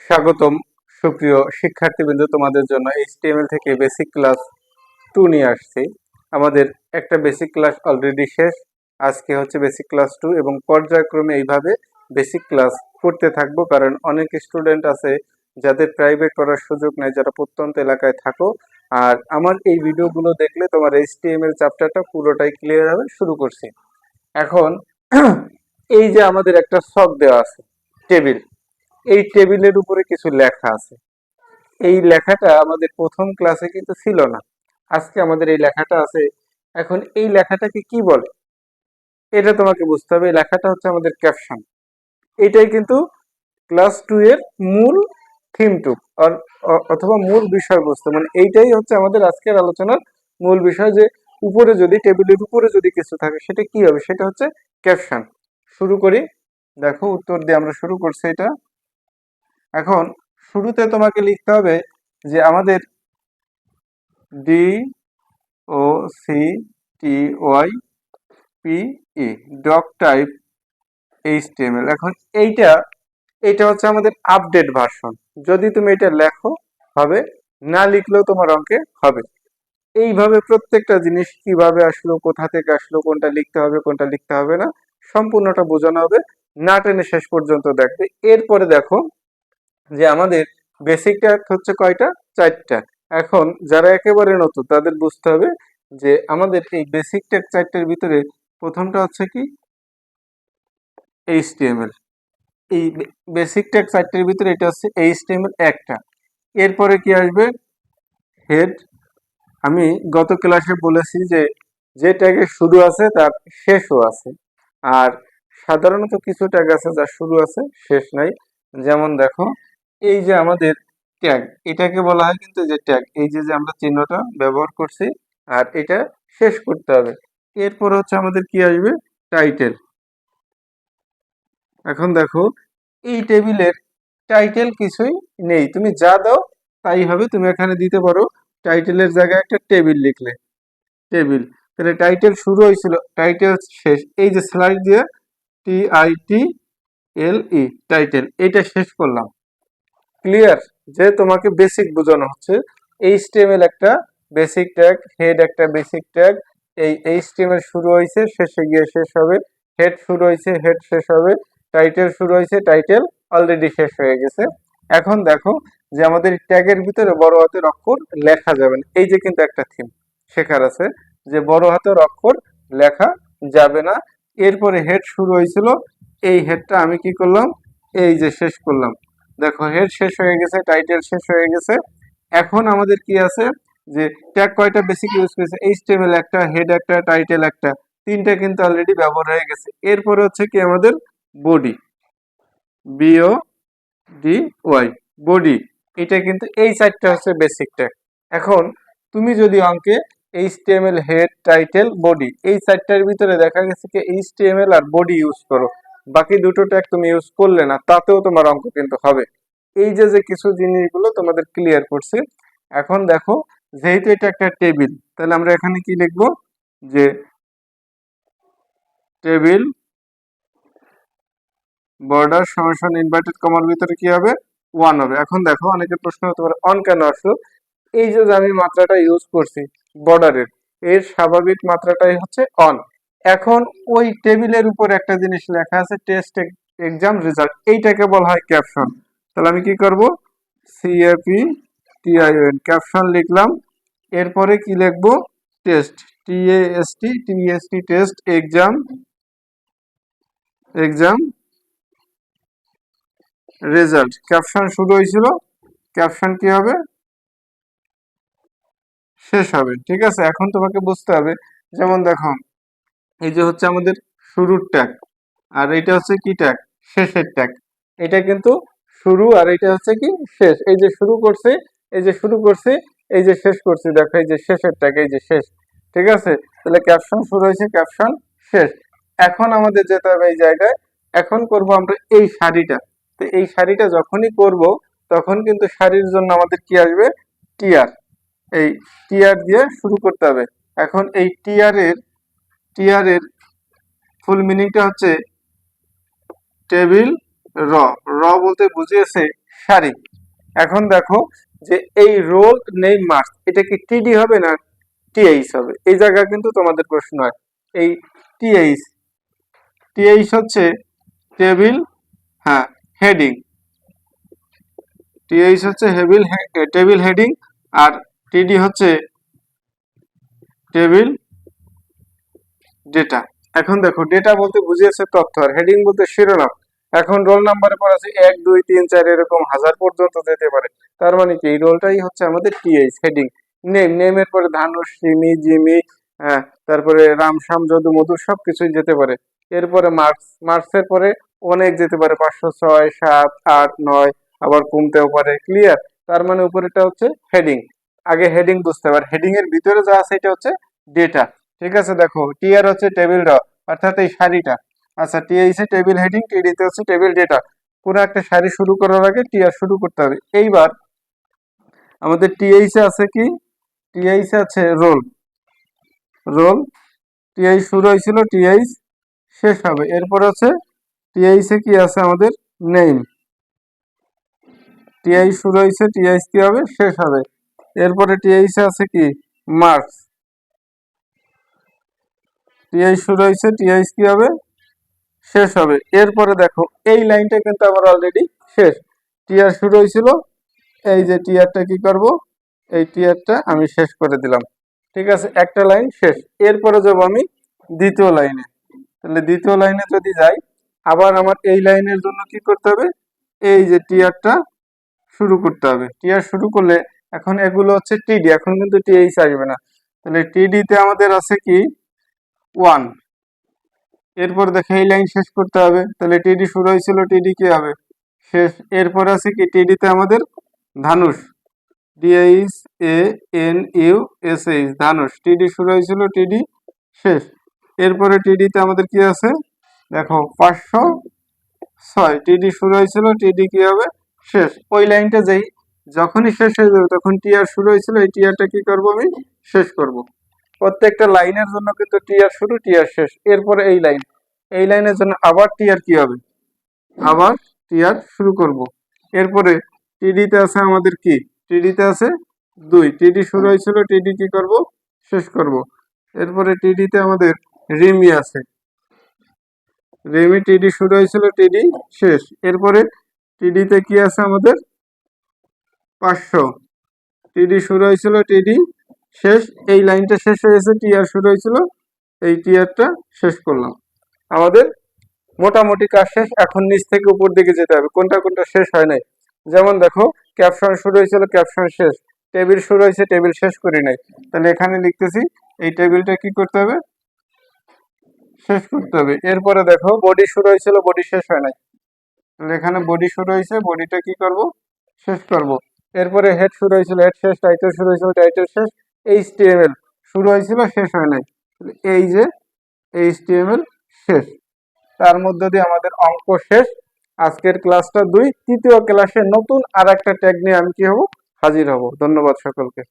স্বাগতম সুপ্রিয় শিক্ষার্থীবৃন্দ, তোমাদের জন্য HTML থেকে বেসিক ক্লাস 2 নিয়ে আসছি। আমাদের একটা বেসিক ক্লাস অলরেডি শেষ, আজকে হচ্ছে বেসিক ক্লাস 2 এবং পর্যায়ক্রমে এইভাবে বেসিক ক্লাস করতে থাকবো, কারণ অনেক স্টুডেন্ট আছে যাদের প্রাইভেট পড়ার সুযোগ নেই, যারা প্রত্যন্ত এলাকায় থাকো। আর আমার এই ভিডিওগুলো দেখলে তোমার HTML চ্যাপ্টারটা পুরোটাই ক্লিয়ার হবে। শুরু করছি এখন। এই যে আমাদের একটা ছক দেওয়া আছে, টেবিল। এই টেবিলের উপরে কিছু লেখা আছে। এই লেখাটা আমাদের প্রথম ক্লাসে কিন্তু ছিল না, আজকে আমাদের এই লেখাটা আছে। এখন এই লেখাটাকে কি বলে এটা তোমাকে বুঝতে হবে। এই লেখাটা হচ্ছে আমাদের ক্যাপশন। এটাই কিন্তু ক্লাস 2 এর মূল থিম টু অথবা মূল বিষয়বস্তু, মানে এইটাই হচ্ছে আমাদের আজকের আলোচনার মূল বিষয়, যে উপরে যদি টেবিলের উপরে যদি কিছু থাকে সেটা কি হবে, সেটা হচ্ছে ক্যাপশন। শুরু করি, দেখো উত্তর দিয়ে আমরা শুরু করছি এটা। এখন শুরুতে তোমাকে লিখতে হবে যে আমাদের DOCTYPE ডক টাইপ HTML। এখন এইটা হচ্ছে আমাদের আপডেট ভার্সন। যদি তুমি এটা লেখো হবে, না লিখলেও তোমার অঙ্কে হবে। এইভাবে প্রত্যেকটা জিনিস কিভাবে আসলো, কোথা থেকে আসলো, কোনটা লিখতে হবে কোনটা লিখতে হবে না, সম্পূর্ণটা বোঝানো হবে। না টেনে শেষ পর্যন্ত দেখবে। এরপরে দেখো যে আমাদের বেসিক ট্যাগ হচ্ছে কয়টা, 4টা। এখন যারা একেবারে নতুন তাদের বুঝতে হবে যে আমাদের এই বেসিক ট্যাগ 4টার ভিতরে প্রথমটা হচ্ছে কি HTML। এই বেসিক ট্যাগ 4টার ভিতরে এটা হচ্ছে HTML একটা। এরপরে কি আসবে, হেড। আমি গত ক্লাসে বলেছি যে যে ট্যাগের শুরু আছে তার শেষও আছে। আর সাধারণত কিছু ট্যাগ আছে যার শুরু আছে শেষ নাই। যেমন দেখো এই যে আমাদের ট্যাগ, এটাকে বলা হয় কিন্তু যে ট্যাগ, এই যে যে আমরা চিহ্নটা ব্যবহার করছি, আর এটা শেষ করতে হবে। এরপর হচ্ছে আমাদের কি আসবে, টাইটেল। এখন দেখো এই টেবিলের টাইটেল কিছুই নেই, তুমি যা দাও তাই হবে। তুমি এখানে দিতে পারো টাইটেলের জায়গায় একটা টেবিল লিখলে, টেবিল। তাহলে টাইটেল শুরু হয়েছিল, টাইটেল শেষ, এই যে স্লাইড দিয়ে TITLE টাইটেল, এটা শেষ করলাম। ক্লিয়ার? যে তোমাকে বেসিক বোঝানো হচ্ছে। HTML একটা বেসিক ট্যাগ, হেড একটা বেসিক ট্যাগ। এই HTML শুরু হয়েছে, শেষে গিয়ে শেষ হবে। হেড শুরু হয়েছে, হেড শেষ হবে। টাইটেল শুরু হয়েছে, টাইটেল অলরেডি শেষ হয়ে গেছে। এখন দেখো যে আমাদের ট্যাগের ভিতরে বড় হাতের অক্ষর লেখা যাবে না। এই যে কিন্তু একটা থিম শেখার আছে, যে বড় হাতের অক্ষর লেখা যাবে না। এরপরে হেড শুরু হয়েছিল, এই হেডটা আমি কি করলাম, এই যে শেষ করলাম। দেখো হেড শেষ হয়ে গেছে, টাইটেল শেষ হয়ে গেছে। এখন আমাদের কি আছে, যে ট্যাগ কয়টা বেসিক ইউজ করেছে, HTML একটা, হেড একটা, টাইটেল একটা, তিনটা কিন্তু অলরেডি ব্যবহার হয়ে গেছে। এরপরে হচ্ছে কি আমাদের বডি, BODY, বডি। এটা কিন্তু এই 4টা হচ্ছে বেসিক ট্যাগ। এখন তুমি যদি অঙ্কে HTML, হেড, টাইটেল, বডি এই 4টার ভিতরে দেখা গেছে কি HTML আর বডি ইউজ করো, বাকি দুটো ট্যাগ তুমি ইউজ করলে না, তাতেও তোমার অঙ্ক কিন্তু হবে। এই যে যে কিছু জিনিসগুলো তোমাদের ক্লিয়ার করছি। এখন দেখো যেহেতু এটা একটা টেবিল, তাহলে আমরা এখানে কি লিখবো, যে টেবিল বর্ডার সমান ইনভার্টেড কমার ভিতরে কি হবে, 1 হবে। এখন দেখো অনেকের প্রশ্ন হতে পারে অন কেন আসলো। এই যে আমি মাত্রাটা ইউজ করছি বর্ডারের, এর স্বাভাবিক মাত্রাটাই হচ্ছে অন। এখন ওই টেবিলের উপর একটা জিনিস লেখা আছে, টেস্ট এক্সাম রেজাল্ট, এইটাকে বলা হয় ক্যাপশন। তাহলে আমি কি করব, CAPTION ক্যাপশন লিখলাম। এরপরে কি লিখবো, test, TEST test exam result. Caption শুরু হয়েছিল, ক্যাপশন কি হবে, শেষ হবে। ঠিক আছে, এখন তোমাকে বুঝতে হবে। যেমন দেখো এই যে হচ্ছে আমাদের শুরুর ট্যাগ, আর এটা হচ্ছে কি ট্যাগ, শেষের ট্যাগ। এটা কিন্তু শুরু, আর এটা হচ্ছে কি শেষ। এই যে শুরু করছে, এই যে শুরু করছে, এই যে শেষ করছে, দেখো এই যে শেষের ট্যাগ, এই যে শেষ। ঠিক আছে, তাহলে ক্যাপশন শুরু হয়েছে, ক্যাপশন শেষ। এখন আমাদের যেতে হবে এই জায়গায়, এখন করব আমরা এই সারিটা। তো এই সারিটা যখনই করব তখন কিন্তু সারির জন্য আমাদের কি আসবে, টিআর। এই টিআর দিয়ে শুরু করতে হবে। এখন এই টিআর এর ফুল মিনিংটা হচ্ছে টেবিল র। র বলতে বুঝিয়েছে সারি। এখন দেখো যে এই রোল নেম মার্কস এটা কি টিডি হবে না টিএইচ হবে, এই জায়গায় কিন্তু তোমাদের প্রশ্ন হয়। এই টিএইচ, টিএইচ হচ্ছে টেবিল, হ্যাঁ, হেডিং, টিএইচ হচ্ছে টেবিল হেডিং, আর টিডি হচ্ছে টেবিল ডেটা। এখন দেখো ডেটা বলতে বুঝিয়েছে তথ্য, আর হেডিং বলতে শিরোনাম। এখন রোল নাম্বারে পর আছে 1 2 3 4 এরকম হাজার পর্যন্ত যেতে পারে। তার মানে কি এই রোলটাই হচ্ছে আমাদের টিএইচ হেডিং। নেম, নেমের পরে ধানুষ, সিমি, জিমি, হ্যাঁ, তারপরে রাম, শ্যাম, যদু, মধু সবকিছুই যেতে পারে। এরপরে মার্কস, মার্কসের পরে অনেক যেতে পারে, 506 7 8 9, আবার কমতেও পারে। ক্লিয়ার? তার মানে উপরেটা হচ্ছে হেডিং। আগে হেডিং বুঝতে পারে, হেডিং এর ভিতরে যা আছে এটা হচ্ছে ডেটা। ঠিক আছে, দেখো টিআর হচ্ছে টেবিল র, অর্থাৎ এই সারিটা। আচ্ছা, টিআইসি টেবিল হেডিং, টিডিতে হচ্ছে টেবিল ডেটা। কোনো একটা সারি শুরু করার আগে টিআর শুরু করতে হবে। এইবার আমাদের টিআইসি আছে কি, টিআইসি আছে রোল, রোল, টিআই শুরু হয়েছিল, টিআইস শেষ হবে। এরপর আছে টিআইসি কি আছে আমাদের নেম, টিআই শুরু হয়েছে, টিআইস কি হবে শেষ হবে। এরপরে টিআইসি আছে কি মার্কস, টিআই শুরু হয়েছে, টিআইস কি হবে শেষ হবে। এরপরে দেখো এই লাইনটা কিন্তু আমার অলরেডি শেষ, টিআর শুরু হয়েছিল, এই যে টিআরটা কি করব, এই টিআরটা আমি শেষ করে দিলাম। ঠিক আছে, একটা লাইন শেষ। এরপরে যাব আমি দ্বিতীয় লাইনে। তাহলে দ্বিতীয় লাইনে যদি যাই, আবার আমার এই লাইনের জন্য কি করতে হবে, এই যে টিআরটা শুরু করতে হবে। টিআর শুরু করলে এখন এগুলো হচ্ছে টিডি, এখন কিন্তু টিএইচ আসবে না। তাহলে টিডিতে আমাদের আছে কি 1। এরপর দেখো এই লাইন শেষ করতে হবে, তাহলে টিডি শুরু হয়েছিল, টিডি কি হবে শেষ। এরপর আছে কি টিডিতে আমাদের Dhanush, DH A N U S H, Dhanush, টিডি শুরু হয়েছিল, টিডি শেষ। এরপরে টিডিতে আমাদের কি আছে দেখো 506, টিডি শুরু হয়েছিল, টিডি কি হবে শেষ। ওই লাইনটা যেই যখনই শেষ হয়ে যাবে তখন টিআর শুরু হয়েছিল, এই টিআরটা কি করব আমি শেষ করব। প্রত্যেকটা লাইনের জন্য কিন্তু টিআর শুরু, টিআর শেষ। এরপরে এই লাইন, এই লাইনের জন্য আবার টিআর কি হবে, আবার টিআর শুরু করব। এরপরে টিডিতে আছে আমাদের কি, টিডিতে আছে 2, টিডি শুরু হয়েছিল, টিডি কি করব শেষ করব। এরপরে টিডিতে আমাদের রিমি আছে, রিমি, টিডি শুরু হয়েছিল, টিডি শেষ। এরপরে টিডিতে কি আছে আমাদের 500, টিডি শুরু হয়েছিল, টিডি শেষ। এই লাইনটা শেষ হয়েছে, টিআর শুরু হয়েছিল, এই টিআরটা শেষ করলাম। আমাদের মোটামুটি কাজ শেষ। এখন নিচ থেকে উপর দিকে যেতে হবে, কোনটা কোনটা শেষ হয় নাই। যেমন দেখো ক্যাপশন শুরু হয়েছিল, ক্যাপশন শেষ। টেবিল শুরু হয়েছে, টেবিল শেষ করি নাই। তাহলে এখানে লিখতেছি এই টেবিলটা কি করতে হবে শেষ করতে হবে। এরপরে দেখো বডি শুরু হয়েছিল, বডি শেষ হয় নাই। তাহলে এখানে বডি শুরু হয়েছে, বডিটা কি করব শেষ করব। এরপরে হেড শুরু হয়েছিল, হেড শেষ। টাইটেল শুরু হয়েছিল, টাইটেল শেষ। এইচটিএমএল শুরু হয়েছিল, শেষ হয় নাই। এই যে এইচটিএমএল শেষ। তার মধ্য দিয়ে আমাদের অঙ্ক শেষ। আজকের ক্লাসটা 2। তৃতীয় ক্লাসে নতুন আর একটা ট্যাগ নিয়ে আমি কি হব হাজির হব। ধন্যবাদ সকলকে।